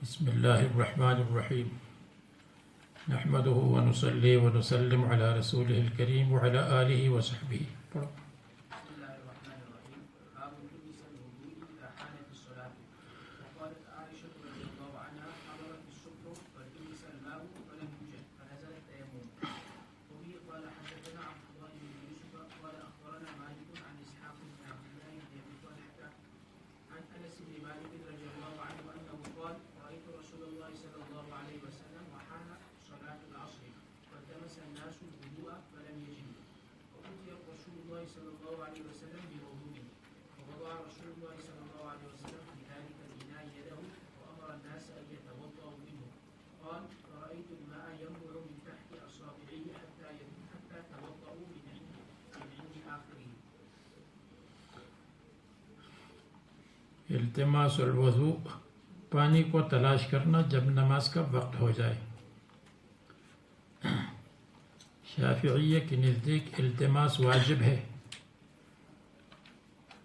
بسم اللہ الرحمن الرحیم نحمده ونصلی ونسلم علی رسولہ الکریم وعلی آلہ وصحبہ. پڑھو. بسم الله الرحمن الرحيم. باب لبس الوضوء إذا حانت الصلاة. وقالت عائشة رضي الله عنها حضرت الصبح فلبس الماء فلم يوجد فنزل التيمم. وبه قال حدثنا عبد الله بن يوسف قال أخبرنا مالك عن إسحاق بن عبد الله بن أبي طلحة عن أنس بن مالك رضي الله عنه أنه قال رأيت رسول الله صلى الله عليه وسلم وحان صلاة العصر فالتمس الناس الوضوء فلم يجدوا. وأتي رسول الله صلى الله عليه وسلم بوضوء فوضع رسول الله صلى الله عليه وسلم في ذلك الإناء يده وأمر الناس أن يتوضأوا منه. قال فرأيت الماء ينبع من تحت أصابعه حتى توضأوا من عند آخره. التماس الوضوء، پانی کو تلاش کرنا جب نماز کا وقت ہو جائے. شافعیہ کے نزدیک التماس واجب ہے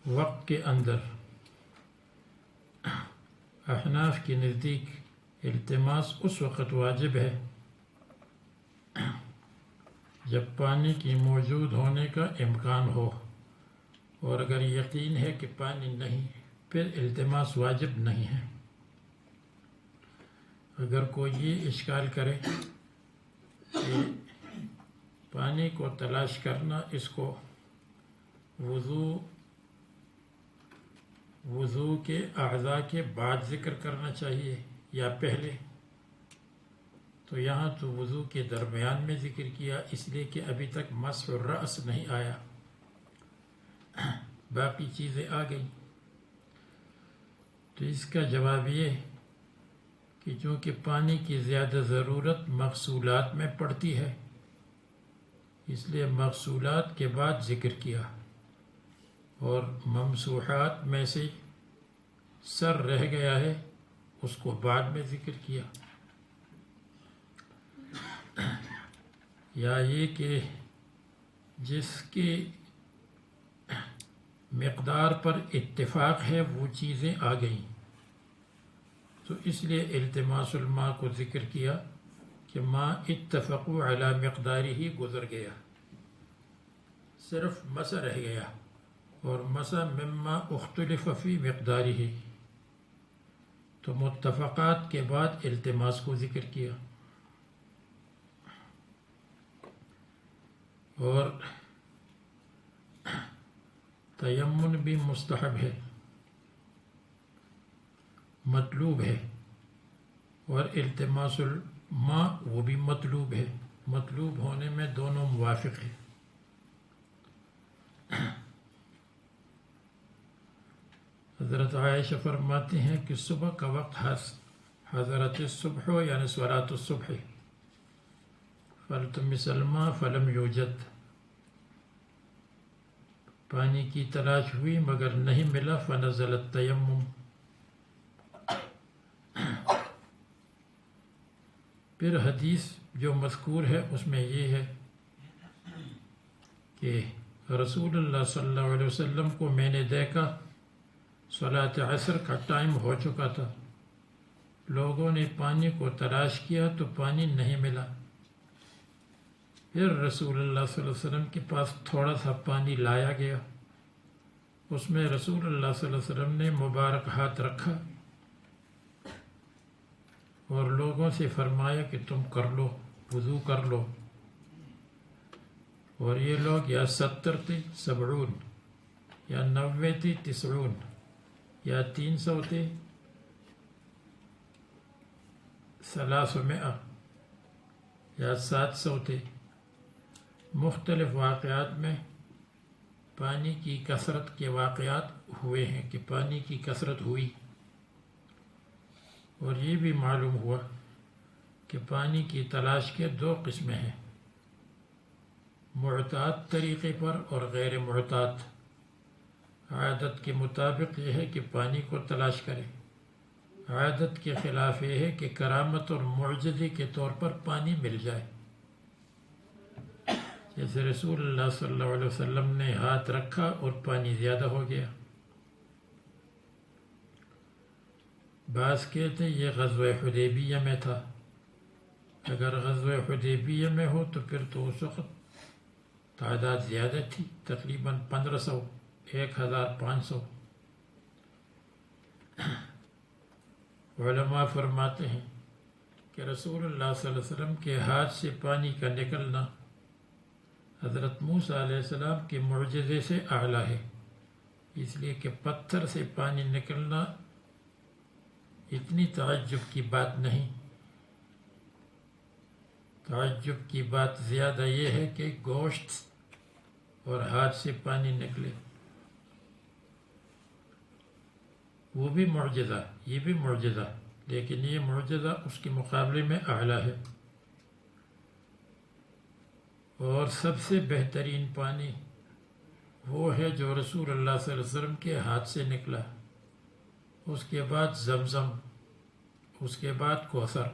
وقت کے اندر. احناف کے نزدیک التماس اس وقت واجب ہے جب پانی کی موجود ہونے کا امکان ہو، اور اگر یقین ہے کہ پانی نہیں پھر التماس واجب نہیں ہے. اگر کوئی یہ اشکال کرے کہ پانی کو تلاش کرنا اس کو وضو کے اعضاء کے بعد ذکر کرنا چاہیے یا پہلے، تو یہاں تو وضو کے درمیان میں ذکر کیا اس لیے کہ ابھی تک مسح الرأس نہیں آیا، باقی چیزیں آ گئیں. تو اس کا جواب یہ کہ چونکہ پانی کی زیادہ ضرورت مغسولات میں پڑتی ہے اس لیے مغسولات کے بعد ذکر کیا، اور ممسوحات میں سے سر رہ گیا ہے اس کو بعد میں ذکر کیا. یا یہ کہ جس کی مقدار پر اتفاق ہے وہ چیزیں آ گئیں، تو اس لیے التماس الماء کو ذکر کیا کہ ما اتفقوا علی مقداری ہی گزر گیا، صرف مسح رہ گیا، اور مسح مما اختلف فی مقداری ہی، تو متفقات کے بعد التماس کو ذکر کیا. اور تیمم بھی مستحب ہے، مطلوب ہے، اور التماس الماء وہ بھی مطلوب ہے. مطلوب ہونے میں دونوں موافق ہیں. حضرت عائشہ فرماتے ہیں کہ صبح کا وقت حضرت الصبح یعنی صلاۃ الصبح، فالتمس الماء فلم یوجد، پانی کی تلاش ہوئی مگر نہیں ملا، فنزل التیمم. پھر حدیث جو مذکور ہے اس میں یہ ہے کہ رسول اللہ صلی اللہ علیہ وسلم کو میں نے دیکھا صلاۃ عصر کا ٹائم ہو چکا تھا، لوگوں نے پانی کو تلاش کیا تو پانی نہیں ملا. پھر رسول اللہ صلی اللہ علیہ وسلم کے پاس تھوڑا سا پانی لایا گیا، اس میں رسول اللہ صلی اللہ علیہ وسلم نے مبارک ہاتھ رکھا اور لوگوں سے فرمایا کہ تم کر لو، وضو کر لو. اور یہ لوگ یا 70 تھے 70، یا 90 تھے 90، یا 300 تھے 300، یا 700 تھے. مختلف واقعات میں پانی کی کثرت کے واقعات ہوئے ہیں کہ پانی کی کثرت ہوئی، اور یہ بھی معلوم ہوا کہ پانی کی تلاش کے 2 قسمیں ہیں، معتاد طریقے پر اور غیر معتاد. عادت کے مطابق یہ ہے کہ پانی کو تلاش کرے، عادت کے خلاف یہ ہے کہ کرامت اور معجزے کے طور پر پانی مل جائے، جیسے رسول اللہ صلی اللہ علیہ وسلم نے ہاتھ رکھا اور پانی زیادہ ہو گیا. بعض کہتے ہیں یہ غزوہ حدیبیہ میں تھا. اگر غزوہ حدیبیہ میں ہو تو پھر تو اس وقت تعداد زیادہ تھی، تقریباً 1500، 1500. علماء فرماتے ہیں کہ رسول اللہ صلی اللہ علیہ وسلم کے ہاتھ سے پانی کا نکلنا حضرت موسیٰ علیہ السلام کے معجزے سے اعلیٰ ہے، اس لیے کہ پتھر سے پانی نکلنا اتنی تعجب کی بات نہیں. تعجب کی بات زیادہ یہ ہے کہ گوشت اور ہاتھ سے پانی نکلے، وہ بھی معجزہ، یہ بھی معجزہ، لیکن یہ معجزہ اس کے مقابلے میں اعلیٰ ہے. اور سب سے بہترین پانی وہ ہے جو رسول اللہ صلی اللہ علیہ وسلم کے ہاتھ سے نکلا، اس کے بعد زمزم، اس کے بعد کوثر.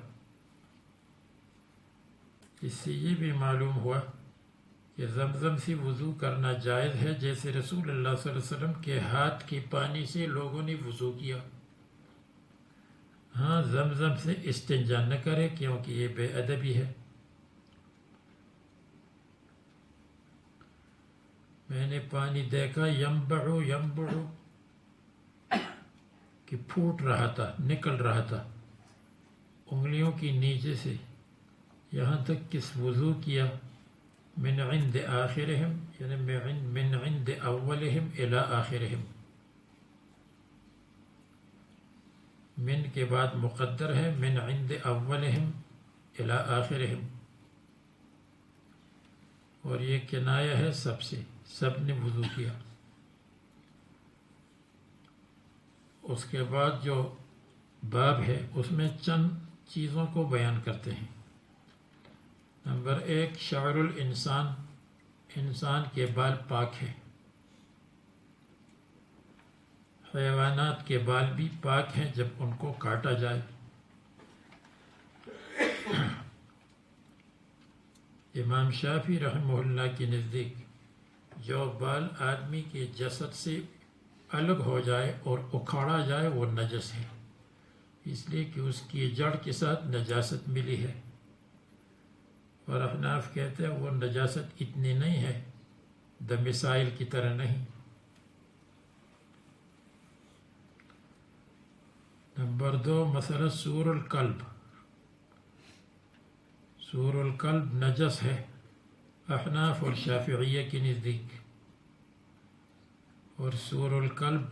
اس سے یہ بھی معلوم ہوا کہ زمزم سے وضو کرنا جائز ہے، جیسے رسول اللہ صلی اللہ علیہ وسلم کے ہاتھ کے پانی سے لوگوں نے وضو کیا. ہاں، زمزم سے استنجا نہ کرے کیونکہ یہ بے ادبی ہے. میں نے پانی دیکھا ینبعو کہ پھوٹ رہا تھا، نکل رہا تھا انگلیوں کی نیچے سے، یہاں تک کہ وضو کیا. من عند آخرہم، یعنی من عند اولہم الی آخرہم. من کے بعد مقدر ہے، من عند اولہم الی آخرہم، اور یہ کنایہ ہے سب سے، سب نے وضو کیا. اس کے بعد جو باب ہے اس میں چند چیزوں کو بیان کرتے ہیں. نمبر 1، شعر الانسان، انسان کے بال پاک ہے. حیوانات کے بال بھی پاک ہیں جب ان کو کاٹا جائے. امام شافعی رحمہ اللہ کے نزدیک جو بال آدمی کے جسد سے الگ ہو جائے اور اکھاڑا جائے وہ نجس ہے، اس لیے کہ اس کی جڑ کے ساتھ نجاست ملی ہے. اور احناف کہتے ہیں وہ نجاست اتنی نہیں ہے، دمسائل کی طرح نہیں. نمبر 2، مسئلہ سور القلب. سور القلب نجس ہے احناف اور شافعیہ کے نزدیک، اور سور القلب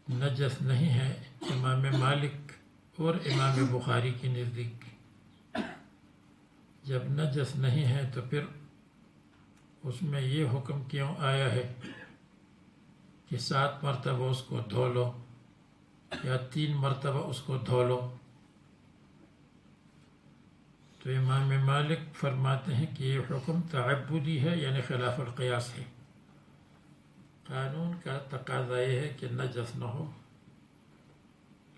نجس نہیں ہے امام مالک اور امام بخاری کے نزدیک. جب نجس نہیں ہے تو پھر اس میں یہ حکم کیوں آیا ہے کہ 7 مرتبہ اس کو دھو لو یا 3 مرتبہ اس کو دھو لو؟ تو امام مالک فرماتے ہیں کہ یہ حکم تعبدی ہے، یعنی خلاف القیاس ہے. قانون کا تقاضا یہ ہے کہ نجس نہ ہو،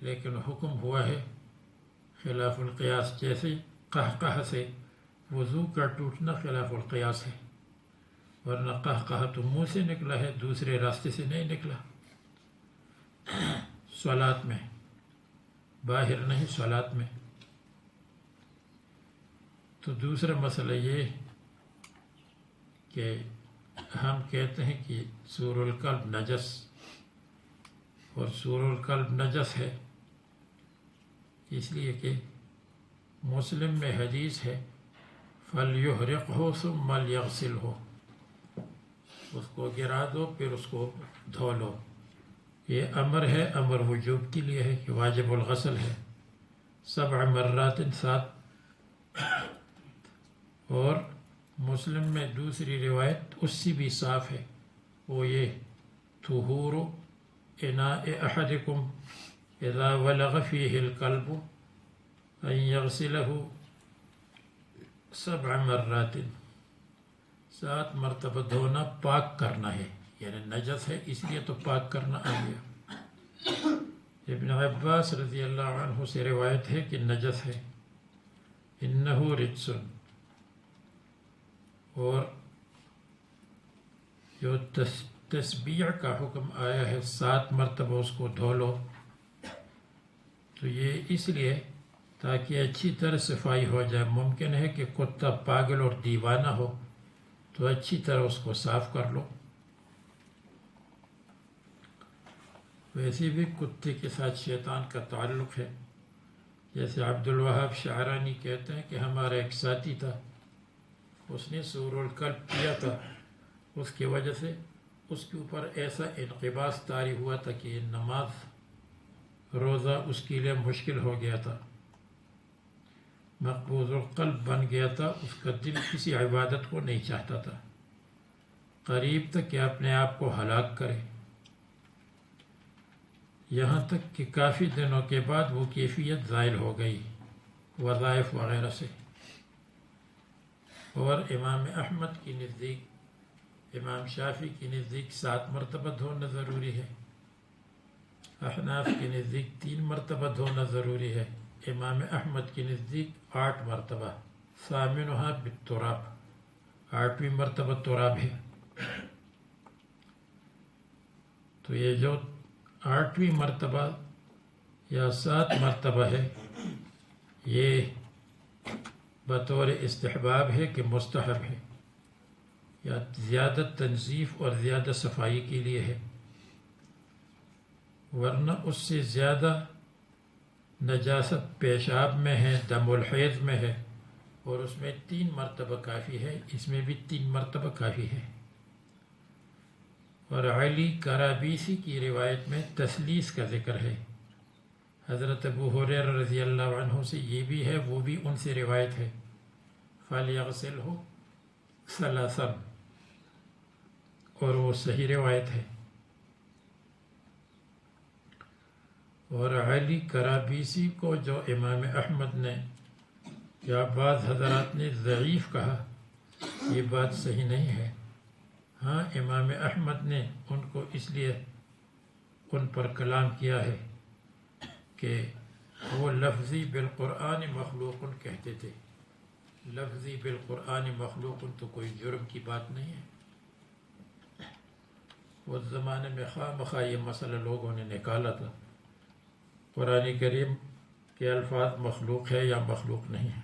لیکن حکم ہوا ہے خلاف القیاس. جیسے قہقہ سے وضو کا ٹوٹنا خلاف القیاس ہے، ورنہ قہقہ تو منہ سے نکلا ہے، دوسرے راستے سے نہیں نکلا. صلاۃ میں، باہر نہیں، صلاۃ میں. تو دوسرا مسئلہ یہ کہ ہم کہتے ہیں کہ سور القلب نجس، اور سور القلب نجس ہے اس لیے کہ مسلم میں حدیث ہے فَلْيُحْرِقْهُ ثُمَّ لْيَغْسِلْهُ، اس کو گرا دو پھر اس کو دھو لو. یہ امر ہے، امر وجوب کے لیے ہے کہ واجب الغسل ہے. 7 مرات 7. اور مسلم میں دوسری روایت اس سے بھی صاف ہے، وہ یہ طہور اناء احدکم اذا ولغ فیہ القلب ان یغسلہ 7 مرات. 7 مرتبہ دھونا پاک کرنا ہے، یعنی نجس ہے اس لیے تو پاک کرنا آ گیا. ابن عباس رضی اللہ عنہ سے روایت ہے کہ نجس ہے، انہ رجس. اور جو تسبیح کا حکم آیا ہے 7 مرتبہ اس کو دھو لو، تو یہ اس لیے تاکہ اچھی طرح صفائی ہو جائے. ممکن ہے کہ کتا پاگل اور دیوانہ ہو تو اچھی طرح اس کو صاف کر لو. ویسے بھی کتے کے ساتھ شیطان کا تعلق ہے. جیسے عبد الوہاب شعرانی کہتے ہیں کہ ہمارا ایک ساتھی تھا، اس نے سور الکلب کیا تھا، اس کی وجہ سے اس کے اوپر ایسا انقباض طاری ہوا تھا کہ نماز روزہ اس کے لیے مشکل ہو گیا تھا، مقبوض القلب بن گیا تھا. اس کا دل کسی عبادت کو نہیں چاہتا تھا، قریب تک کہ اپنے آپ کو ہلاک کرے. یہاں تک کہ کافی دنوں کے بعد وہ کیفیت زائل ہو گئی وظائف وغیرہ سے. اور امام احمد کی نزدیک، امام شافعی کی نزدیک 7 مرتبہ دھونا ضروری ہے، احناف کی نزدیک 3 مرتبہ دھونا ضروری ہے، امام احمد کی نزدیک 8 مرتبہ، ثامنھا بالتراب، 8ویں مرتبہ تراب ہے. تو یہ جو 8ویں مرتبہ یا 7 مرتبہ ہے، یہ بطور استحباب ہے کہ مستحب ہے، یا زیادہ تنظیف اور زیادہ صفائی کے لیے ہے. ورنہ اس سے زیادہ نجاست پیشاب میں ہے، دم الحیض میں ہے، اور اس میں 3 مرتبہ کافی ہے، اس میں بھی 3 مرتبہ کافی ہے. اور علی کرابیسی کی روایت میں تثلیث کا ذکر ہے. حضرت ابو ہریرہ رضی اللہ عنہ سے یہ بھی ہے، وہ بھی ان سے روایت ہے، فَلْيَغْسِلْهُ ثَلَاثًا، اور وہ صحیح روایت ہے. اور علی کرابیسی کو جو امام احمد نے یا بعض حضرات نے ضعیف کہا، یہ بات صحیح نہیں ہے. ہاں، امام احمد نے ان کو اس لیے ان پر کلام کیا ہے کہ وہ لفظی بالقرآن مخلوق کہتے تھے. لفظی بالقرآن مخلوق تو کوئی جرم کی بات نہیں ہے. اس زمانے میں خواہ مخواہ یہ مسئلہ لوگوں نے نکالا تھا، قرآن کریم کے الفاظ مخلوق ہے یا مخلوق نہیں ہے.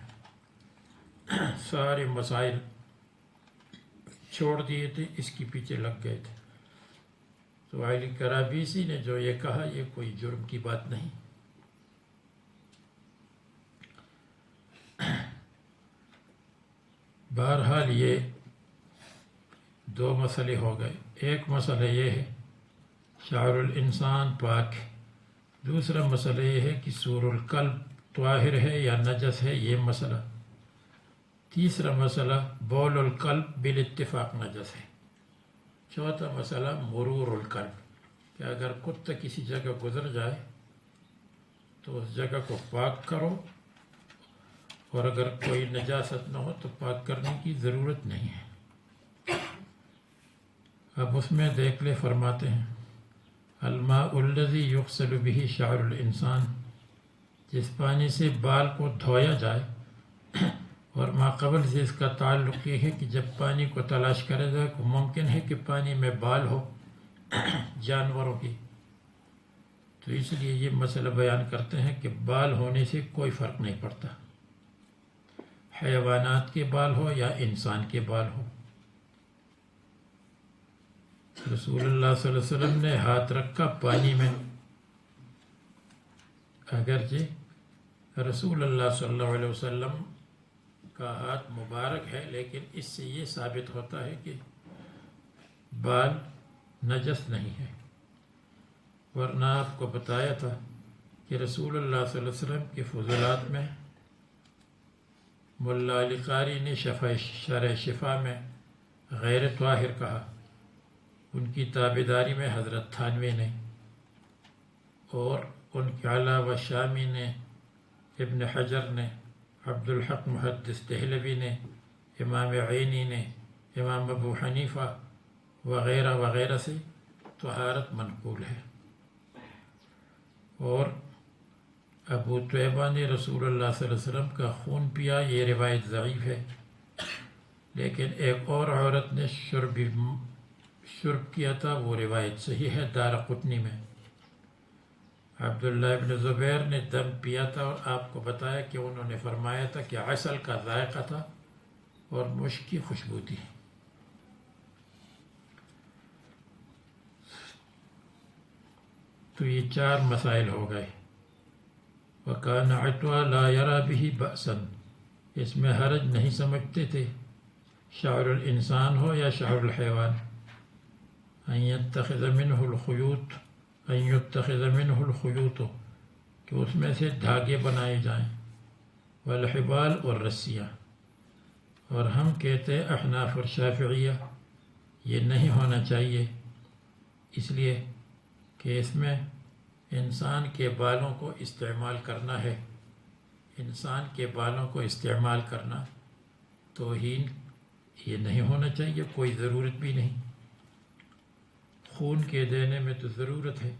سارے مسائل چھوڑ دیے تھے، اس کے پیچھے لگ گئے تھے. تو علی کرابیسی نے جو یہ کہا، یہ کوئی جرم کی بات نہیں. بہرحال یہ 2 مسئلے ہو گئے. ایک مسئلہ یہ ہے شعر الانسان پاک، دوسرا مسئلہ یہ ہے کہ سور الکلب طاہر ہے یا نجس ہے، یہ مسئلہ. تیسرا مسئلہ بول القلب بالاتفاق نجس ہے. چوتھا مسئلہ مرور القلب، کہ اگر کتا کسی جگہ گزر جائے تو اس جگہ کو پاک کرو، اور اگر کوئی نجاست نہ ہو تو پاک کرنے کی ضرورت نہیں ہے. اب اس میں دیکھ لے، فرماتے ہیں الماء الذی یغسل به شعر الانسان، جس پانی سے بال کو دھویا جائے. اور ما قبل سے اس کا تعلق یہ ہے کہ جب پانی کو تلاش کرا جائے تو ممکن ہے کہ پانی میں بال ہو جانوروں کی، تو اس لیے یہ مسئلہ بیان کرتے ہیں کہ بال ہونے سے کوئی فرق نہیں پڑتا، حیوانات کے بال ہو یا انسان کے بال ہو. رسول اللہ صلی اللہ علیہ وسلم نے ہاتھ رکھا پانی میں، اگرچہ رسول اللہ صلی اللہ علیہ وسلم کا ہاتھ مبارک ہے، لیکن اس سے یہ ثابت ہوتا ہے کہ بال نجس نہیں ہے. ورنہ آپ کو بتایا تھا کہ رسول اللہ صلی اللہ علیہ وسلم کے فضولات میں ملا علی قاری نے شرح شفا میں غیر طاہر کہا، ان کی تابعداری میں حضرت تھانوی نے، اور ان کے علاوہ شامی نے، ابن حجر نے، عبد الحق محدث دہلوی نے، امام عینی نے، امام ابو حنیفہ وغیرہ وغیرہ سے طہارت منقول ہے. اور ابو طیبہ نے رسول اللہ صلی اللہ علیہ وسلم کا خون پیا، یہ روایت ضعیف ہے. لیکن ایک اور عورت نے شرب کیا تھا، وہ روایت صحیح ہے دارقطنی میں. عبداللہ ابن زبیر نے دم پیا تھا اور آپ کو بتایا کہ انہوں نے فرمایا تھا کہ عسل کا ذائقہ تھا اور مشک کی خوشبو تھی۔ تو یہ 4 مسائل ہو گئے۔ وَكَانَ عِطْوَى لَا يَرَى بِهِ بَأْسًا، اس میں حرج نہیں سمجھتے تھے، شعر الانسان ہو یا شعر الحیوان، ان يتخذ منه الخيوط، ان يتخذ منه الخيوط، کہ اس میں سے دھاگے بنائے جائیں، والحبال اور رسیاں۔ اور ہم کہتے احناف اور شافعیہ یہ نہیں ہونا چاہیے، اس لیے کہ اس میں انسان کے بالوں کو استعمال کرنا ہے، انسان کے بالوں کو استعمال کرنا توہین، یہ نہیں ہونا چاہیے، کوئی ضرورت بھی نہیں۔ خون کے دینے میں تو ضرورت ہے،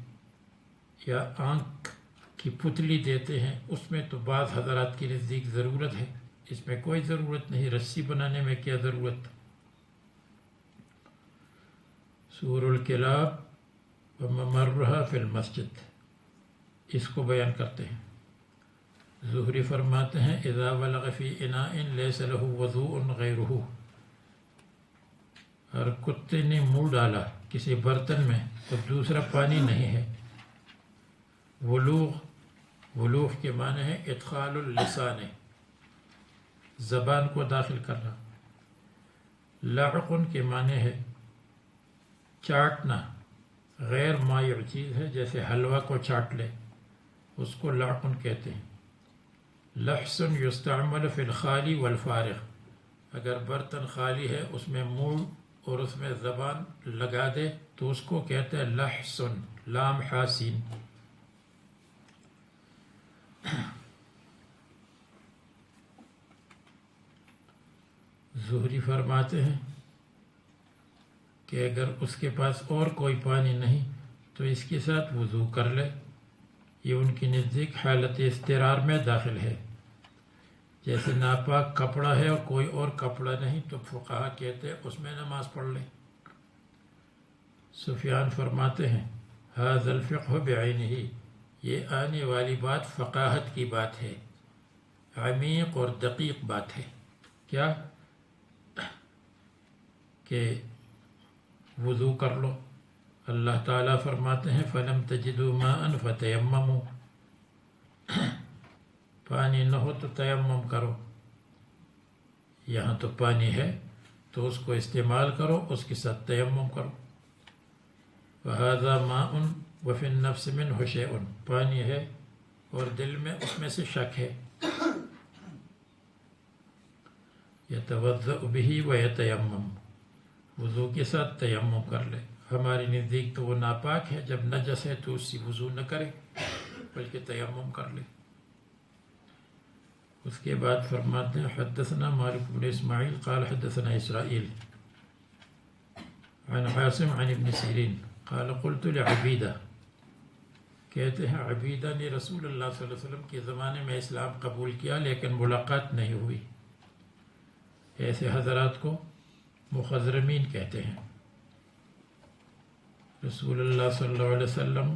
یا آنکھ کی پتلی دیتے ہیں اس میں تو بعض حضرات کے نزدیک ضرورت ہے، اس میں کوئی ضرورت نہیں، رسی بنانے میں کیا ضرورت۔ سور الکلاب وممرها فی المسجد، اس کو بیان کرتے ہیں۔ زہری فرماتے ہیں اذا ولغ فی اناء لیس له وضوء غیرہ، اور کتے نے منہ ڈالا کسی برتن میں تو دوسرا پانی نہیں ہے۔ ولوغ کے معنی ہے ادخال اللسان، زبان کو داخل کرنا۔ لعق کے معنی ہے چاٹنا، غیر مائع چیز ہے، جیسے حلوہ کو چاٹ لے، اس کو لعق کہتے ہیں۔ لحس یستعمل فی الخالی والفارغ، اگر برتن خالی ہے اس میں منہ اور اس میں زبان لگا دے تو اس کو کہتے ہیں لحس، لام حاسین۔ زہری فرماتے ہیں کہ اگر اس کے پاس اور کوئی پانی نہیں تو اس کے ساتھ وضو کر لے، یہ ان کی نزدیک حالت اضطرار میں داخل ہے۔ جیسے ناپاک کپڑا ہے اور کوئی اور کپڑا نہیں تو فقہا کہتے ہیں اس میں نماز پڑھ لے۔ سفیان فرماتے ہیں ھذا الفقہ بعینہ، یہ آنے والی بات فقاہت کی بات ہے، عمیق اور دقیق بات ہے۔ کیا کہ وضو کر لو، اللہ تعالیٰ فرماتے ہیں فَلَمْ تَجِدُوا مَاءً فَتَيَمَّمُوا، پانی نہ ہو تو تیمم کرو، یہاں تو پانی ہے تو اس کو استعمال کرو، اس کے ساتھ تیمم کرو۔ وَهَذَا مَاءٌ وَفِي النَّفْسِ مِنْهُ شَيْءٌ، پانی ہے اور دل میں اس میں سے شک ہے۔ يَتَوَضَّأُ بِهِ وَيَتَيَمَّمُ، وضو کے ساتھ تیمم کر لے۔ ہماری نزدیک تو وہ ناپاک ہے، جب نجس ہے تو اس سے وضو نہ کرے بلکہ تیمم کر لے۔ اس کے بعد فرماتے ہیں حدثنا مالک بن اسماعیل قال حدثنا اسرائیل عن عاصم عن ابن سیرین قال قلت لعبیدہ، کہتے ہیں عبیدہ نے رسول اللہ صلی اللہ علیہ وسلم کے زمانے میں اسلام قبول کیا لیکن ملاقات نہیں ہوئی، ایسے حضرات کو مخضرمین کہتے ہیں۔ رسول اللہ صلی اللہ علیہ وسلم،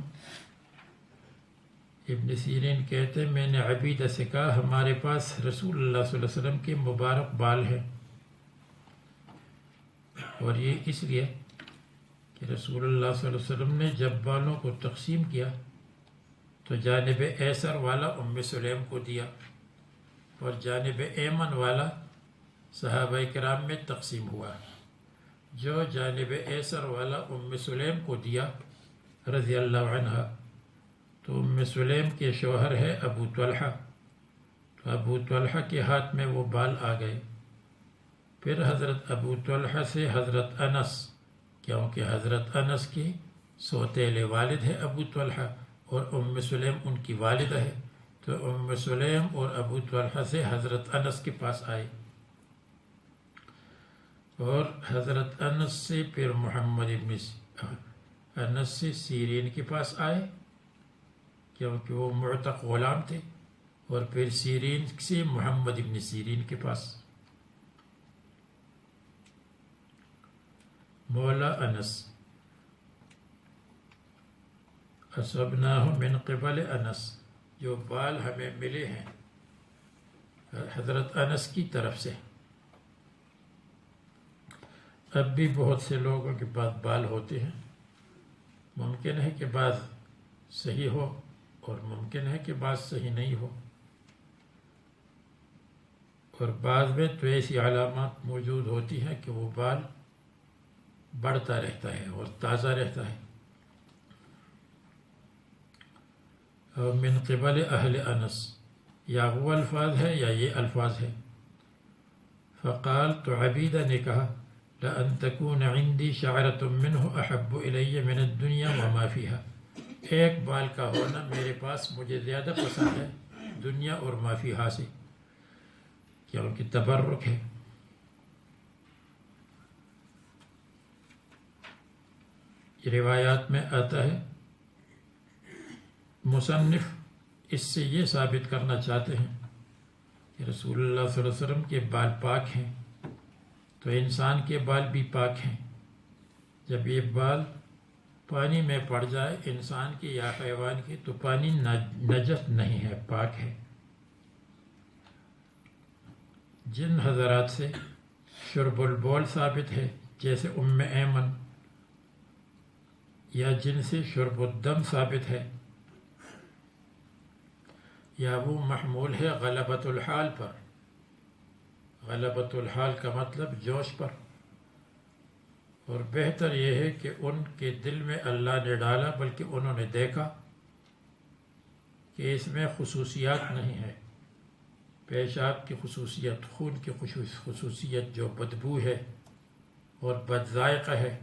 ابن سیرین کہتے میں نے عبیدہ سے کہا ہمارے پاس رسول اللہ صلی اللہ علیہ وسلم کے مبارک بال ہیں، اور یہ اس لیے کہ رسول اللہ صلی اللہ علیہ وسلم نے جب بالوں کو تقسیم کیا تو جانب ایسر والا ام سلیم کو دیا اور جانب ایمن والا صحابہ کرام میں تقسیم ہوا۔ جو جانب ایسر والا ام سلیم کو دیا رضی اللہ عنہ، تو ام سلیم کے شوہر ہے ابو طلحہ، تو ابو طلحہ کے ہاتھ میں وہ بال آ گئے۔ پھر حضرت ابو طلحہ سے حضرت انس، کیونکہ حضرت انس کی سوتیلے والد ہے ابو طلحہ اور ام سلیم ان کی والدہ ہے، تو ام سلیم اور ابو طلحہ سے حضرت انس کے پاس آئے، اور حضرت انس سے پھر محمد ابن انس سے سیرین کے پاس آئے کیونکہ وہ معتق غلام تھے، اور پھر سیرین سے محمد ابن سیرین کے پاس۔ مولا انس اصبناہ من قبل انس، جو بال ہمیں ملے ہیں حضرت انس کی طرف سے۔ اب بھی بہت سے لوگوں کے پاس بال ہوتے ہیں، ممکن ہے کہ بعض صحیح ہو اور ممکن ہے کہ بعض صحیح نہیں ہو، اور بعض میں تو ایسی علامات موجود ہوتی ہیں کہ وہ بال بڑھتا رہتا ہے اور تازہ رہتا ہے۔ اور من قبل اہل انس، یا وہ الفاظ ہے یا یہ الفاظ ہے۔ فقال، تو عبیدہ نے کہا، لأن تكون عندي شعرة منه أحب إلي من الدنيا وما فيها، ایک بال کا ہونا میرے پاس مجھے زیادہ پسند ہے دنیا اور ما فیہا سے، کیونکہ تبرک ہے۔ روایات میں آتا ہے، مصنف اس سے یہ ثابت کرنا چاہتے ہیں کہ رسول اللہ صلی اللہ علیہ وسلم کے بال پاک ہیں، تو انسان کے بال بھی پاک ہیں۔ جب یہ بال پانی میں پڑ جائے انسان کی یا حیوان کی تو پانی نجس نہیں ہے، پاک ہے۔ جن حضرات سے شرب البول ثابت ہے، جیسے ام ایمن، یا جن سے شرب الدم ثابت ہے، یا وہ محمول ہے غلبۃ الحال پر۔ غلبۃ الحال کا مطلب جوش پر، اور بہتر یہ ہے کہ ان کے دل میں اللہ نے ڈالا، بلکہ انہوں نے دیکھا کہ اس میں خصوصیات نہیں ہے، پیشاب کی خصوصیت، خون کی خصوصیت جو بدبو ہے اور بد ذائقہ ہے،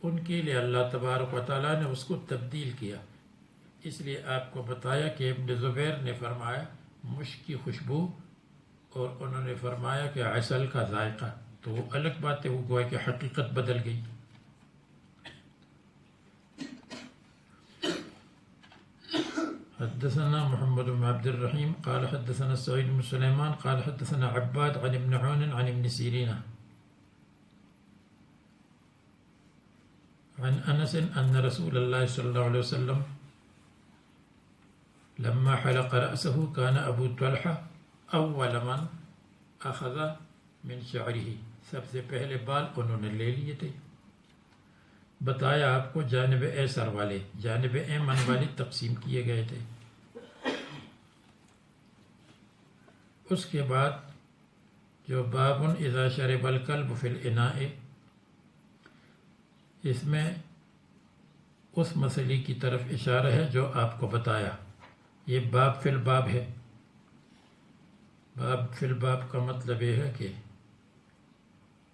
ان کے لیے اللہ تبارک و تعالیٰ نے اس کو تبدیل کیا۔ اس لیے آپ کو بتایا کہ ابن زبیر نے فرمایا مشک کی خوشبو، اور انہوں نے فرمایا کہ عسل کا ذائقہ، تو وہ الگ بات ہے، وہ گویا کہ حقیقت بدل گئی۔ حدثنا محمد بن عبد الرحیم قال حدثنا سعید بن سلیمان قال حدثنا عباد عن ابن عون عن ابن سیرین عن انس ان رسول اللہ صلی اللہ علیہ وسلم لما حلق رأسه كان ابو طلحہ اول من اخذ من شعره، سب سے پہلے بال انہوں نے لے لیے تھے۔ بتایا آپ کو جانب ایسر والے، جانب ایمن والے تقسیم کیے گئے تھے۔ اس کے بعد جو باب اذا شرب الکلب فی الاناء، اس میں اس مسئلے کی طرف اشارہ ہے جو آپ کو بتایا۔ یہ باب فی الباب ہے۔ باب فی الباب کا مطلب یہ ہے کہ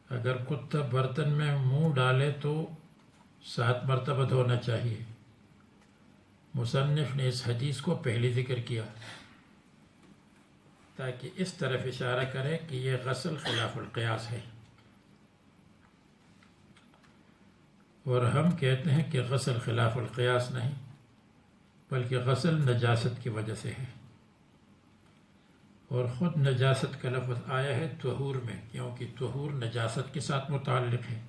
اگر کتا برتن میں منہ ڈالے تو 7 مرتبہ دھونا چاہیے۔ مصنف نے اس حدیث کو پہلے ذکر کیا تاکہ اس طرف اشارہ کرے کہ یہ غسل خلاف القیاس ہے، اور ہم کہتے ہیں کہ غسل خلاف القیاس نہیں، بلکہ غسل نجاست کی وجہ سے ہے، اور خود نجاست کا لفظ آیا ہے طہور میں، کیونکہ طہور نجاست کے ساتھ متعلق ہے۔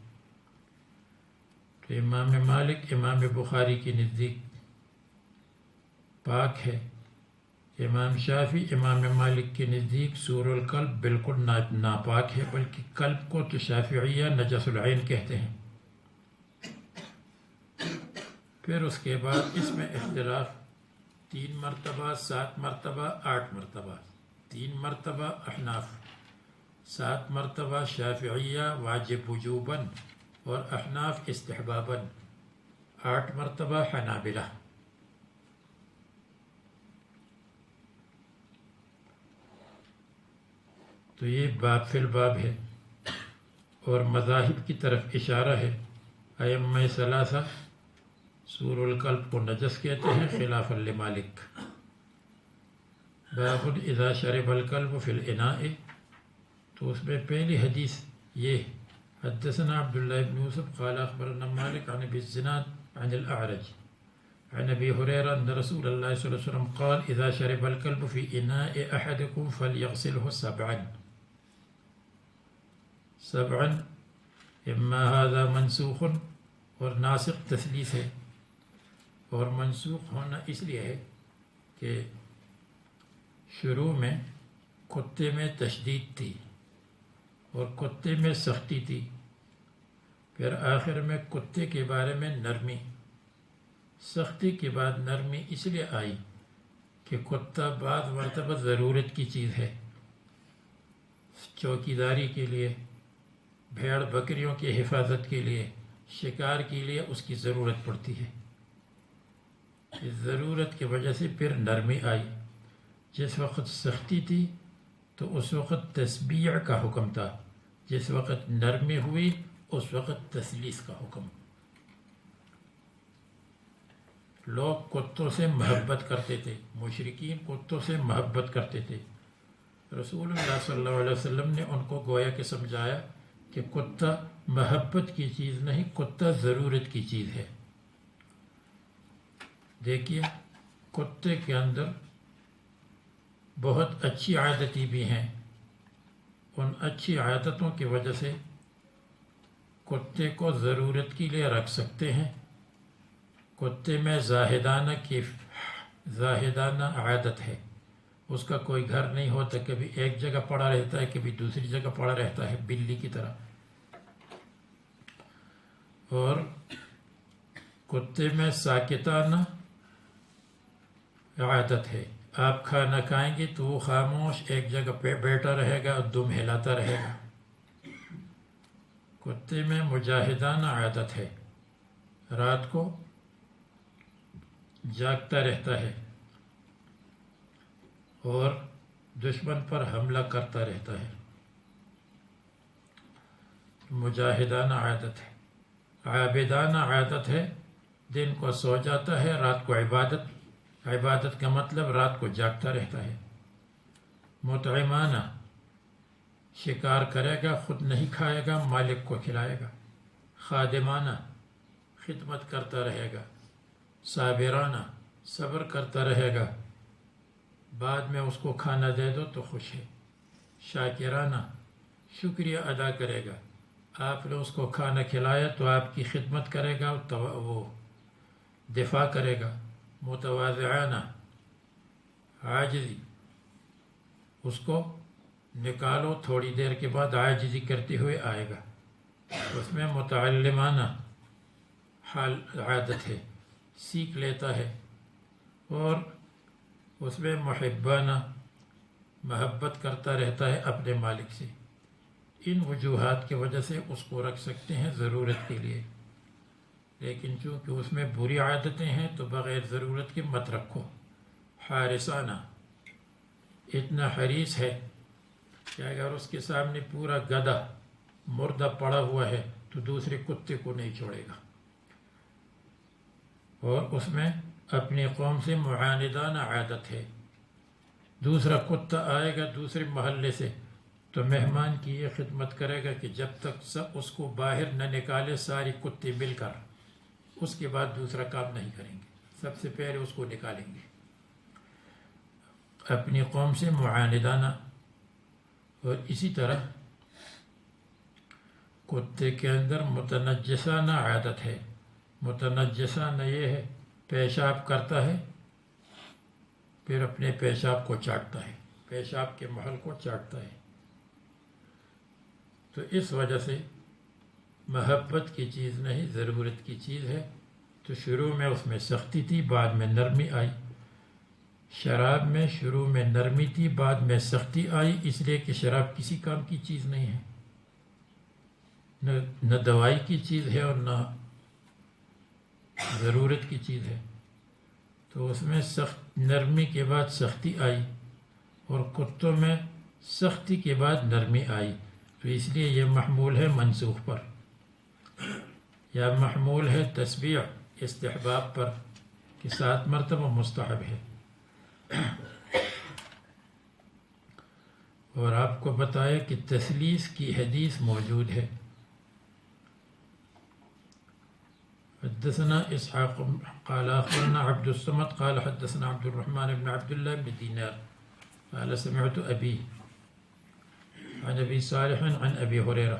تو امام مالک امام بخاری کے نزدیک پاک ہے، امام شافعی امام مالک کے نزدیک سور القلب بالکل ناپاک ہے، بلکہ قلب کو تو شافعیہ نجس العین کہتے ہیں۔ پھر اس کے بعد اس میں اختلاف 3 مرتبہ، 7 مرتبہ، 8 مرتبہ۔ 3 مرتبہ احناف، 7 مرتبہ شافعیہ واجب وجوباً اور احناف استحباباً، 8 مرتبہ حنابلہ۔ تو یہ باب فی الباب ہے، اور مذاہب کی طرف اشارہ ہے۔ ائمہ ثلاثہ سور القلب کو نجس کہتے ہیں خلاف لمالک۔ باب اذا شرب الکلب فی الاناء، تو اس میں پہلی حدیث یہ حدثنا عبداللہ بن یوسف قال اخبرنا مالک عن ابی الزناد عن الاعرج عن ابی هريرة ان رسول اللہ صلی اللہ علیہ وسلم قال اذا شرب الکلب فی اناء احدکم فلیغسله 7 7، اما هذا منسوخ، اور ناسخ تثلیث ہے، اور منسوخ ہونا اس لیے ہے کہ شروع میں کتے میں تشدید تھی اور کتے میں سختی تھی، پھر آخر میں کتے کے بارے میں نرمی، سختی کے بعد نرمی اس لیے آئی کہ کتا بعض مرتبہ ضرورت کی چیز ہے، چوکیداری کے لیے، بھیڑ بکریوں کی حفاظت کے لیے، شکار کے لیے اس کی ضرورت پڑتی ہے۔ اس ضرورت کی وجہ سے پھر نرمی آئی۔ جس وقت سختی تھی تو اس وقت تسبیح کا حکم تھا، جس وقت نرمی ہوئی اس وقت تسلیس کا حکم۔ لوگ کتوں سے محبت کرتے تھے، مشرکین کتوں سے محبت کرتے تھے۔ رسول اللہ صلی اللہ علیہ وسلم نے ان کو گویا کہ سمجھایا کہ کتا محبت کی چیز نہیں، کتا ضرورت کی چیز ہے۔ دیکھیے کتے کے اندر بہت اچھی عادتیں بھی ہیں، ان اچھی عادتوں کی وجہ سے کتے کو ضرورت کے لیے رکھ سکتے ہیں۔ کتے میں زاہدانہ عادت ہے، اس کا کوئی گھر نہیں ہوتا، کبھی ایک جگہ پڑا رہتا ہے کبھی دوسری جگہ پڑا رہتا ہے، بلی کی طرح۔ اور کتے میں ساکتانہ عادت ہے، آپ کھانا کھائیں گے تو وہ خاموش ایک جگہ پہ بیٹھا رہے گا اور دم ہلاتا رہے گا۔ کتے میں مجاہدانہ عادت ہے، رات کو جاگتا رہتا ہے اور دشمن پر حملہ کرتا رہتا ہے۔ مجاہدانہ عادت ہے۔ عابدانہ عادت ہے، دن کو سو جاتا ہے، رات کو عبادت کا مطلب رات کو جاگتا رہتا ہے۔ مطعمانہ، شکار کرے گا، خود نہیں کھائے گا، مالک کو کھلائے گا۔ خادمانہ، خدمت کرتا رہے گا۔ صابرانہ، صبر کرتا رہے گا، بعد میں اس کو کھانا دے دو تو خوش ہے۔ شاکرانہ، شکریہ ادا کرے گا، آپ نے اس کو کھانا کھلایا تو آپ کی خدمت کرے گا، وہ دفاع کرے گا۔ متواضعانہ، عاجزی، اس کو نکالو تھوڑی دیر کے بعد عاجزی کرتے ہوئے آئے گا۔ اس میں متعلمانہ عادت ہے، سیکھ لیتا ہے۔ اور اس میں محبانہ، محبت کرتا رہتا ہے اپنے مالک سے۔ ان وجوہات کی وجہ سے اس کو رکھ سکتے ہیں ضرورت کے لیے، لیکن چونکہ اس میں بری عادتیں ہیں تو بغیر ضرورت کے مت رکھو۔ حارسانہ، اتنا حریص ہے کہ اگر اس کے سامنے پورا گدھا مردہ پڑا ہوا ہے تو دوسرے کتے کو نہیں چھوڑے گا۔ اور اس میں اپنی قوم سے معاندانہ عادت ہے، دوسرا کتا آئے گا دوسرے محلے سے تو مہمان کی یہ خدمت کرے گا کہ جب تک اس کو باہر نہ نکالے ساری کتے مل کر، اس کے بعد دوسرا کام نہیں کریں گے، سب سے پہلے اس کو نکالیں گے۔ اپنی قوم سے معاندانہ۔ اور اسی طرح کتے کے اندر متنجسانہ عادت ہے۔ متنجسانہ یہ ہے، پیشاب کرتا ہے پھر اپنے پیشاب کو چاٹتا ہے، پیشاب کے محل کو چاٹتا ہے۔ تو اس وجہ سے محبت کی چیز نہیں، ضرورت کی چیز ہے۔ تو شروع میں اس میں سختی تھی، بعد میں نرمی آئی۔ شراب میں شروع میں نرمی تھی، بعد میں سختی آئی، اس لیے کہ شراب کسی کام کی چیز نہیں ہے، نہ دوائی کی چیز ہے اور نہ ضرورت کی چیز ہے۔ تو اس میں سخت نرمی کے بعد سختی آئی، اور کتوں میں سختی کے بعد نرمی آئی، تو اس لیے یہ محمول ہے منسوخ پر، یا محمول ہے تسبیح استحباب پر کہ 7 مرتبہ مستحب ہے۔ اور آپ کو بتایا کہ تثلیث کی حدیث موجود ہے۔ حدثنا اسحاق قال اخبرنا عبد الصمد قال حدثنا عبد الرحمن بن عبد الله بن دينار قال سمعت ابي عن ابي صالح عن ابي هريره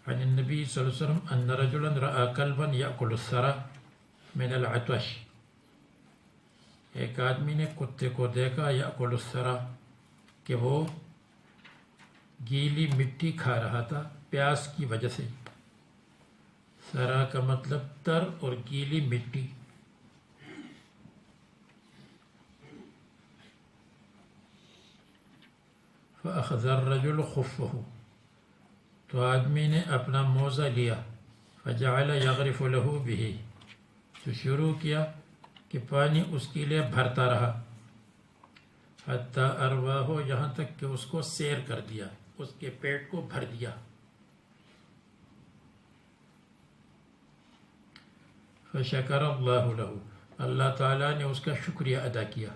عن النبي صلى الله عليه وسلم ان رجلا راى كلبا ياكل الثرى من العطش ایک آدمی نے کتے کو دیکھا یأکل الثری کہ وہ گیلی مٹی کھا رہا تھا پیاس کی وجہ سے. سرا کا مطلب تر اور گیلی مٹی. فأخذ الرجل خفه تو آدمی نے اپنا موزہ لیا. فجعل یغرف له به تو شروع کیا کہ پانی اس کے لیے بھرتا رہا. حتی ارواہ یہاں تک کہ اس کو سیر کر دیا, اس کے پیٹ کو بھر دیا. فشکر اللہ له اللہ تعالیٰ نے اس کا شکریہ ادا کیا.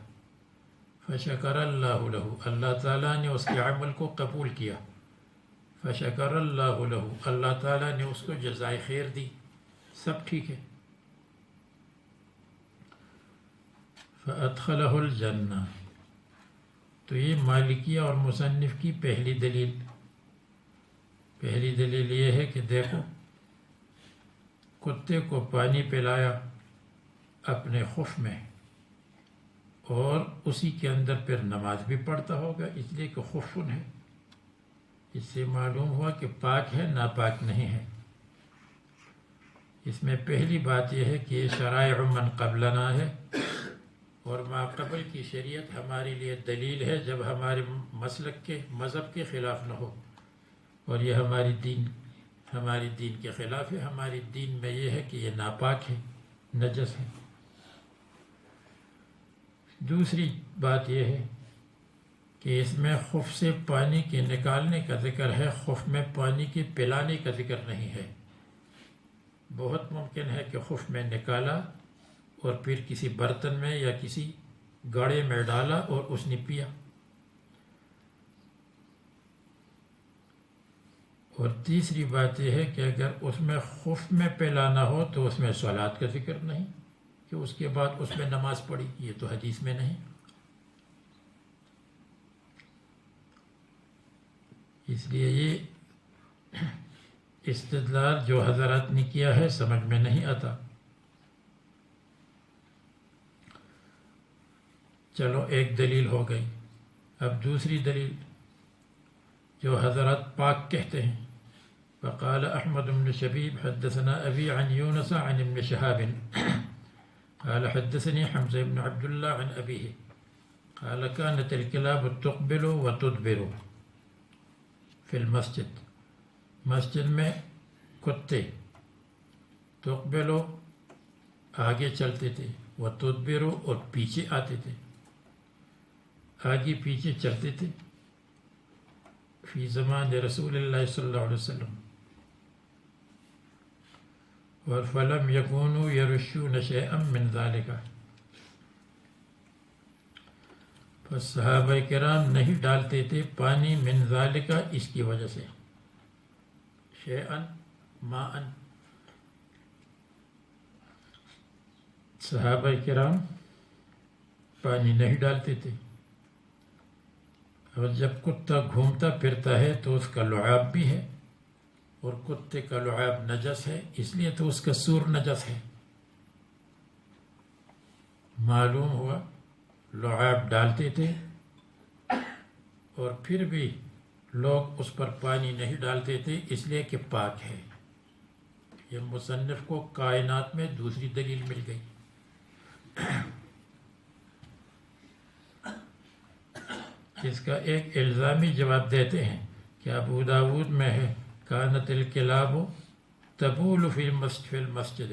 فشکر اللہ له اللہ تعالیٰ نے اس کے عمل کو قبول کیا. فشکر اللہ له اللہ تعالیٰ نے اس کو جزائے خیر دی. سب ٹھیک ہے. فادخلہ الجنہ تو یہ مالکیہ اور مصنف کی پہلی دلیل. پہلی دلیل یہ ہے کہ دیکھو کتے کو پانی پلایا اپنے خف میں اور اسی کے اندر پھر نماز بھی پڑھتا ہوگا اس لیے کہ خفن ہے. اس سے معلوم ہوا کہ پاک ہے ناپاک نہیں ہے. اس میں پہلی بات یہ ہے کہ یہ شرائع من قبلنا ہے اور ما قبل کی شریعت ہمارے لیے دلیل ہے جب ہمارے مسلک کے مذہب کے خلاف نہ ہو. اور یہ ہماری دین کے خلاف ہے. ہماری دین میں یہ ہے کہ یہ ناپاک ہے, نجس ہے. دوسری بات یہ ہے کہ اس میں خف سے پانی کے نکالنے کا ذکر ہے, خف میں پانی کے پلانے کا ذکر نہیں ہے. بہت ممکن ہے کہ خف میں نکالا اور پھر کسی برتن میں یا کسی گاڑے میں ڈالا اور اس نے پیا. اور تیسری بات یہ ہے کہ اگر اس میں خف میں پلانا ہو تو اس میں صلاۃ کا ذکر نہیں کہ اس کے بعد اس میں نماز پڑھی, یہ تو حدیث میں نہیں. اس لیے یہ استدلال جو حضرات نے کیا ہے سمجھ میں نہیں آتا. چلو ایک دلیل ہو گئی. اب دوسری دلیل جو حضرات پاک کہتے ہیں. فقال احمد بن شبیب حدثنا ابی عن یونس عن ابن شہاب قال حدثني حمزة بن عبد الله عن أبيه قال كانت الكلاب تقبل وتدبر في المسجد. مسجد میں کتے تقبل آگے چلتے تھے, وتدبر اور پیچھے آتے تھے. آگے پیچھے چلتے تھے فی زمان رسول اللہ صلی اللہ علیہ وسلم. اور فلم یکونوا یرشون شیئا من ذلک پس صحابہ کرام نہیں ڈالتے تھے پانی من ذالک اس کی وجہ سے. شیئا ماء صحابہ کرام پانی نہیں ڈالتے تھے. اور جب کتا گھومتا پھرتا ہے تو اس کا لعاب بھی ہے اور کتے کا لعاب نجس ہے, اس لیے تو اس کا سور نجس ہے. معلوم ہوا لعاب ڈالتے تھے اور پھر بھی لوگ اس پر پانی نہیں ڈالتے تھے اس لیے کہ پاک ہے. یہ مصنف کو کائنات میں دوسری دلیل مل گئی. اس کا ایک الزامی جواب دیتے ہیں کہ ابو داود میں ہے کانت الکلاب تبول فی المسجد,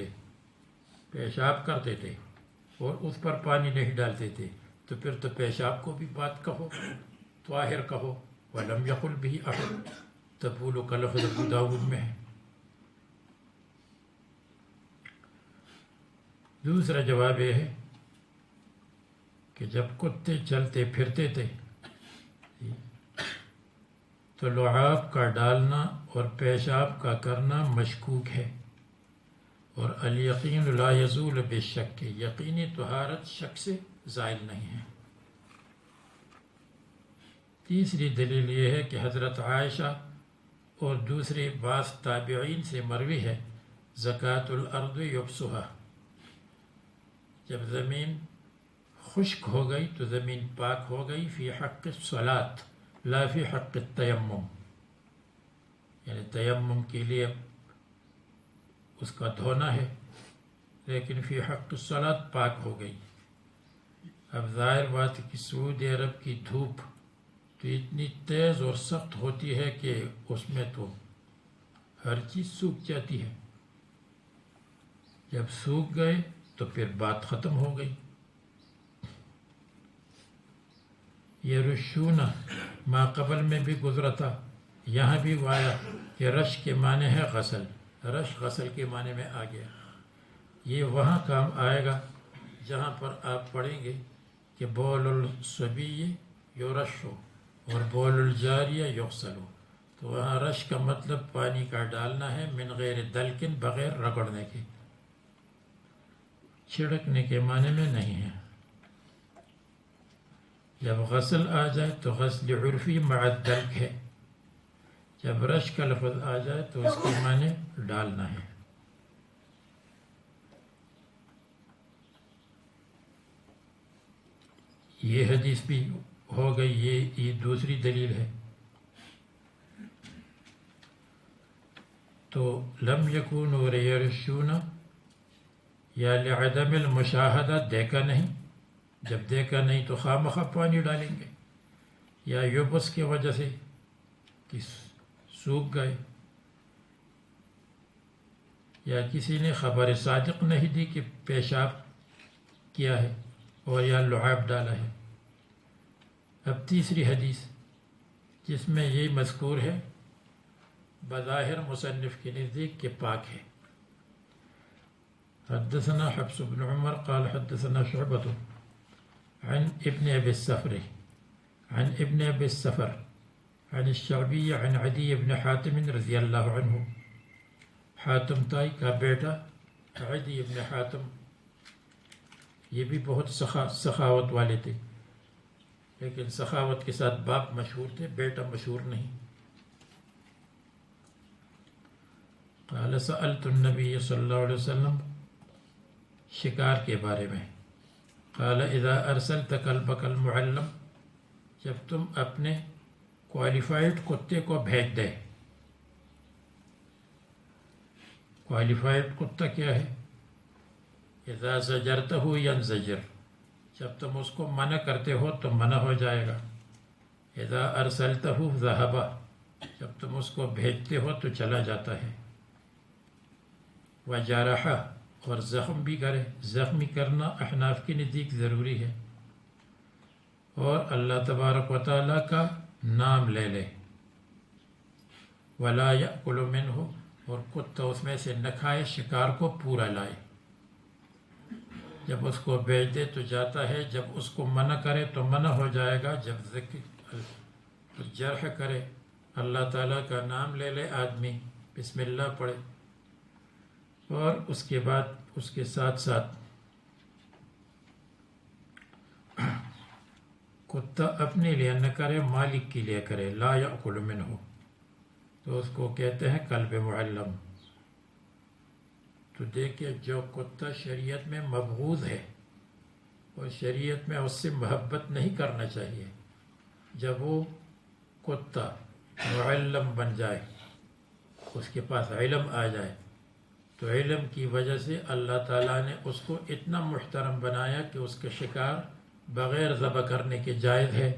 پیشاب کرتے تھے اور اس پر پانی نہیں ڈالتے تھے, تو پھر تو پیشاب کو بھی بات کہو, طاہر کہو. ولم یقل بھی احد, تبول کا لفظ ابو داود میں ہے. دوسرا جواب یہ ہے کہ جب کتے چلتے پھرتے تھے تو لعاب کا ڈالنا اور پیشاب کا کرنا مشکوک ہے, اور الیقین لا یزول بالشک, یقینی طہارت شک سے زائل نہیں ہے. تیسری دلیل یہ ہے کہ حضرت عائشہ اور دوسرے بعض تابعین سے مروی ہے زکوٰۃ الارض یبسها, جب زمین خشک ہو گئی تو زمین پاک ہو گئی فی حق الصلاۃ لا فی حق التیمم، یعنی تیمم کے لیے اس کا دھونا ہے، لیکن فی حق الصلاۃ پاک ہو گئی۔ اب ظاہر بات ہے کہ سعودی عرب کی دھوپ تو اتنی تیز اور سخت ہوتی ہے کہ اس میں تو ہر چیز سوکھ جاتی ہے، جب سوکھ گئے تو پھر بات ختم ہو گئی۔ یہ رشونہ ما قبل میں بھی گزرا تھا، یہاں بھی آیا کہ رش کے معنی ہے غسل، رش غسل کے معنی میں آ گیا۔ یہ وہاں کام آئے گا جہاں پر آپ پڑھیں گے کہ بول الصبی یرش اور بول الجاریہ یغسل، تو وہاں رش کا مطلب پانی کا ڈالنا ہے، من غیر دلکن، بغیر رگڑنے کے، چھڑکنے کے معنی میں نہیں ہے۔ جب غسل آ جائے تو غسل عرفی مع الدلک ہے، جب رش کا لفظ آ جائے تو اس کے معنی ڈالنا ہے۔ یہ حدیث بھی ہو گئی، یہ دوسری دلیل ہے۔ تو لم یکونوا یرشون، یا لعدم المشاہدہ، دیکھا نہیں، جب دیکھا نہیں تو خواہ مخواہ پانی ڈالیں گے، یا یبس کی وجہ سے کہ سوکھ گئے، یا کسی نے خبر صادق نہیں دی کہ پیشاب کیا ہے اور یا لعاب ڈالا ہے۔ اب تیسری حدیث جس میں یہ مذکور ہے، بظاہر مصنف کے نزدیک کہ پاک ہے۔ حدثنا حفص بن عمر قال حدثنا شعبة عن ابن ابي السفر عن ابن ابي السفر عن الشعبي عن عدي بن حاتم رضی اللہ عنہ، حاتم تائی کا بیٹا عدی ابن حاتم، یہ بھی بہت سخاوت والے تھے، لیکن سخاوت کے ساتھ باپ مشہور تھے، بیٹا مشہور نہیں۔ قال سألت النبی صلی اللہ علیہ وسلم، شکار کے بارے میں، قال اذا ارسلت کلبک المعلم، جب تم اپنے کوالیفائڈ کتے کو بھیج دے۔ کوالیفائڈ کتا کیا ہے؟ اذا زجرتہ ینزجر، جب تم اس کو منع کرتے ہو تو منع ہو جائے گا۔ اذا ارسلتہ ذہب، جب تم اس کو بھیجتے ہو تو چلا جاتا ہے۔ وجرح، اور زخم بھی کرے، زخمی کرنا احناف کے نزدیک ضروری ہے، اور اللہ تبارک و تعالیٰ کا نام لے لے۔ ولا یأکل منہ، اور کتا اس میں سے نہ کھائے، شکار کو پورا لائے۔ جب اس کو بیچ دے تو جاتا ہے، جب اس کو منع کرے تو منع ہو جائے گا۔ جب ذکر جرح کرے، اللہ تعالیٰ کا نام لے لے آدمی، بسم اللہ پڑھے، اور اس کے بعد اس کے ساتھ ساتھ کتا اپنے لیے نہ کرے، مالک کے لیے کرے، لا یأکل منہ، تو اس کو کہتے ہیں کلب معلم۔ تو دیکھیں، جو کتا شریعت میں مبغوض ہے اور شریعت میں اس سے محبت نہیں کرنا چاہیے، جب وہ کتا معلم بن جائے، اس کے پاس علم آ جائے، تو علم کی وجہ سے اللہ تعالیٰ نے اس کو اتنا محترم بنایا کہ اس کا شکار بغیر ذبح کرنے کے جائز ہے،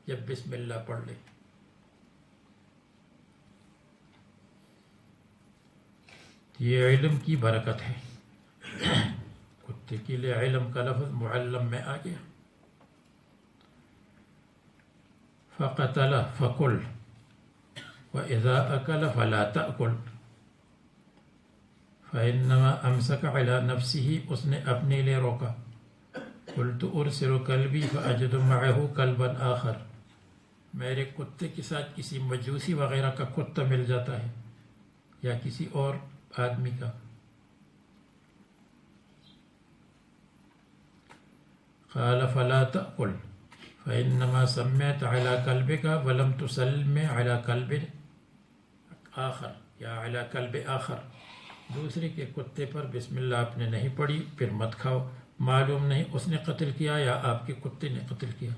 جب بسم اللہ پڑھ لے۔ یہ علم کی برکت ہے، کتے کے لیے علم کا لفظ معلم میں آ گیا۔ فقتل فکل وإذا أكل فلا تأكل فإنما أمسك على نفسه، اس نے اپنے لیے روکا۔ قلت أرسل كلبي فأجد معه كلبا آخر، میرے کتے کے ساتھ کسی مجوسی وغیرہ کا کتا مل جاتا ہے، یا کسی اور آدمی کا۔ قال فلا تأكل فإنما سميت على كلبك ولم تسلم على كلب آخر، یا على كلب آخر، دوسرے کے کتے پر بسم اللہ آپ نے نہیں پڑھی، پھر مت کھاؤ، معلوم نہیں اس نے قتل کیا یا آپ کے کتے نے قتل کیا۔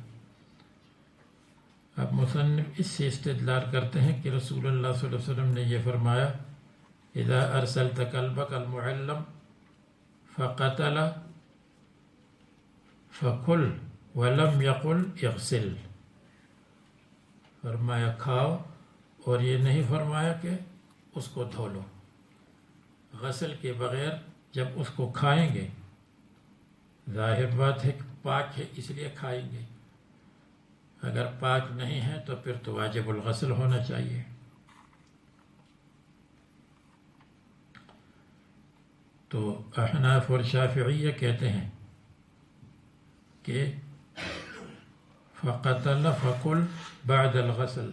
اب مصنف اس سے استدلال کرتے ہیں کہ رسول اللہ صلی اللہ علیہ وسلم نے یہ فرمایا اذا ارسلت کلبک المعلم فقتل فکل ولم یقل اغسل، فرمایا کھاؤ، اور یہ نہیں فرمایا کہ اس کو دھو لو۔ غسل کے بغیر جب اس کو کھائیں گے، ظاہر بات ہے کہ پاک ہے اس لیے کھائیں گے، اگر پاک نہیں ہے تو پھر تو واجب الغسل ہونا چاہیے۔ تو احناف اور شافعیہ کہتے ہیں کہ فقتل فکل بعد الغسل،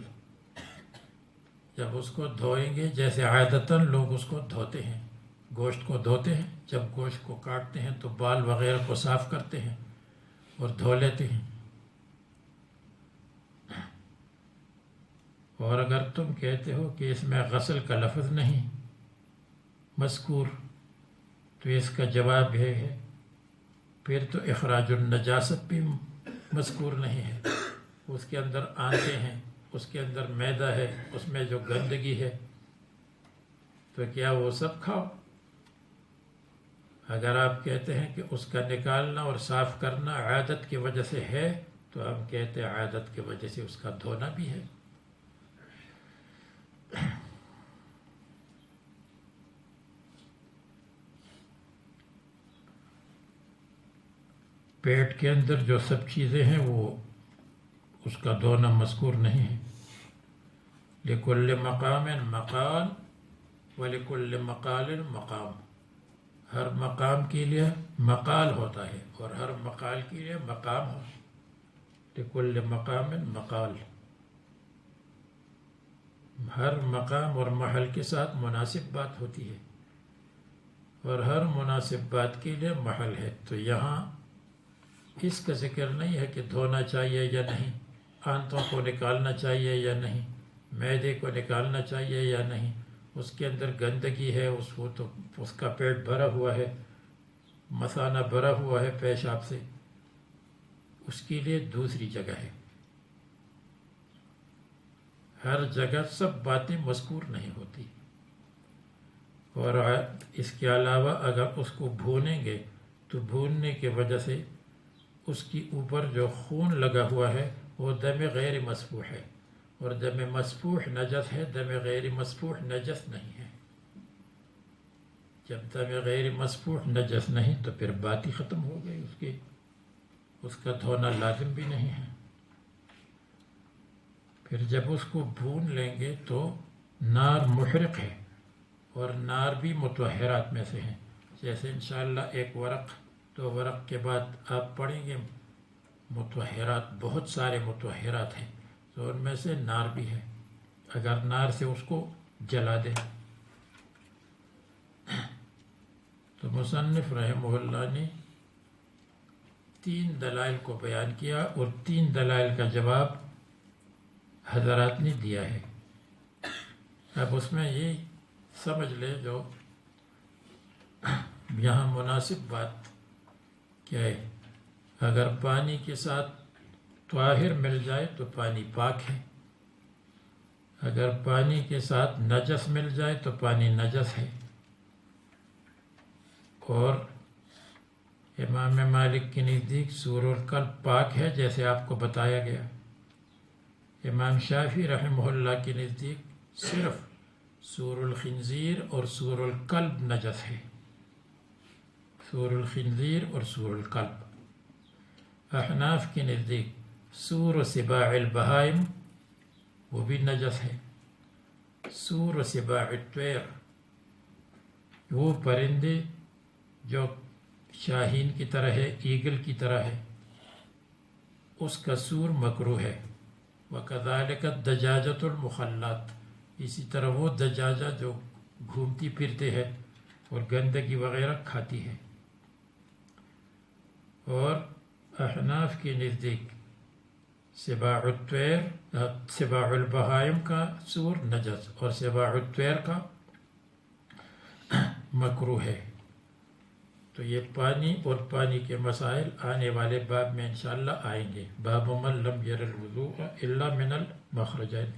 جب اس کو دھوئیں گے جیسے عادتاً لوگ اس کو دھوتے ہیں، گوشت کو دھوتے ہیں، جب گوشت کو کاٹتے ہیں تو بال وغیرہ کو صاف کرتے ہیں اور دھو لیتے ہیں۔ اور اگر تم کہتے ہو کہ اس میں غسل کا لفظ نہیں مذکور، تو اس کا جواب یہ ہے پھر تو اخراج النجاست بھی مذکور نہیں ہے، اس کے اندر آنتیں ہیں، اس کے اندر میدا ہے، اس میں جو گندگی ہے، تو کیا وہ سب کھاؤ؟ اگر آپ کہتے ہیں کہ اس کا نکالنا اور صاف کرنا عادت کی وجہ سے ہے، تو ہم کہتے ہیں عادت کی وجہ سے اس کا دھونا بھی ہے۔ پیٹ کے اندر جو سب چیزیں ہیں وہ اس کا دھونا مذکور نہیں ہے۔ لکل مقام مقال ولکل مقال مقام، ہر مقام کے لیے مقال ہوتا ہے اور ہر مقال کے لیے مقام ہوتا ہے۔ لکل مقام مقال، ہر مقام اور محل کے ساتھ مناسب بات ہوتی ہے اور ہر مناسب بات کے لیے محل ہے۔ تو یہاں اس کا ذکر نہیں ہے کہ دھونا چاہیے یا نہیں، آنتوں کو نکالنا چاہیے یا نہیں، معدے کو نکالنا چاہیے یا نہیں، اس کے اندر گندگی ہے، اس کا پیٹ بھرا ہوا ہے، مثانہ بھرا ہوا ہے پیشاب سے، اس کے لیے دوسری جگہ ہے۔ ہر جگہ سب باتیں مذکور نہیں ہوتی، اور اس کے علاوہ اگر اس کو بھونیں گے تو بھوننے کی وجہ سے اس کی اوپر جو خون لگا ہوا ہے وہ دم غیر مسفوح ہے، اور دم مسفوح نجس ہے، دم غیر مسفوح نجس نہیں ہے۔ جب دم غیر مسفوح نجس نہیں تو پھر بات ہی ختم ہو گئی، اس کا دھونا لازم بھی نہیں ہے۔ پھر جب اس کو بھون لیں گے تو نار محرق ہے، اور نار بھی مطہرات میں سے ہیں، جیسے انشاءاللہ ایک ورق دو ورق کے بعد آپ پڑھیں گے مطہرات، بہت سارے مطہرات ہیں، تو ان میں سے نار بھی ہے، اگر نار سے اس کو جلا دیں۔ تو مصنف رحمہ اللہ نے 3 دلائل کو بیان کیا، اور 3 دلائل کا جواب حضرات نے دیا ہے۔ اب اس میں یہ سمجھ لے جو یہاں مناسب بات کیا ہے، اگر پانی کے ساتھ طاہر مل جائے تو پانی پاک ہے، اگر پانی کے ساتھ نجس مل جائے تو پانی نجس ہے۔ اور امام مالک کے نزدیک سور القلب پاک ہے، جیسے آپ کو بتایا گیا۔ امام شافعی رحمہ اللہ کے نزدیک صرف سور الخنزیر اور سور القلب نجس ہے، سور الخنزیر اور سور القلب۔ احناف کے نزدیک سور و سباع البہائم وہ بھی نجس ہے، سور و سباع الطیر وہ پرندے جو شاہین کی طرح ہے، ایگل کی طرح ہے، اس کا سور مکروہ ہے۔ وَكَذَلِكَ الدَّجَاجَةُ الْمُخَلَّاتُ، اسی طرح وہ دجاجہ جو گھومتی پھرتے ہے اور گندگی وغیرہ کھاتی ہے۔ اور احناف کے نزدیک سباع الطیر، سباع البہائم کا سور نجس اور سباع الطیر کا مکروہ ہے۔ تو یہ پانی اور پانی کے مسائل آنے والے باب میں انشاءاللہ آئیں گے. باب من لم یر الوضوء الا من المخرجین.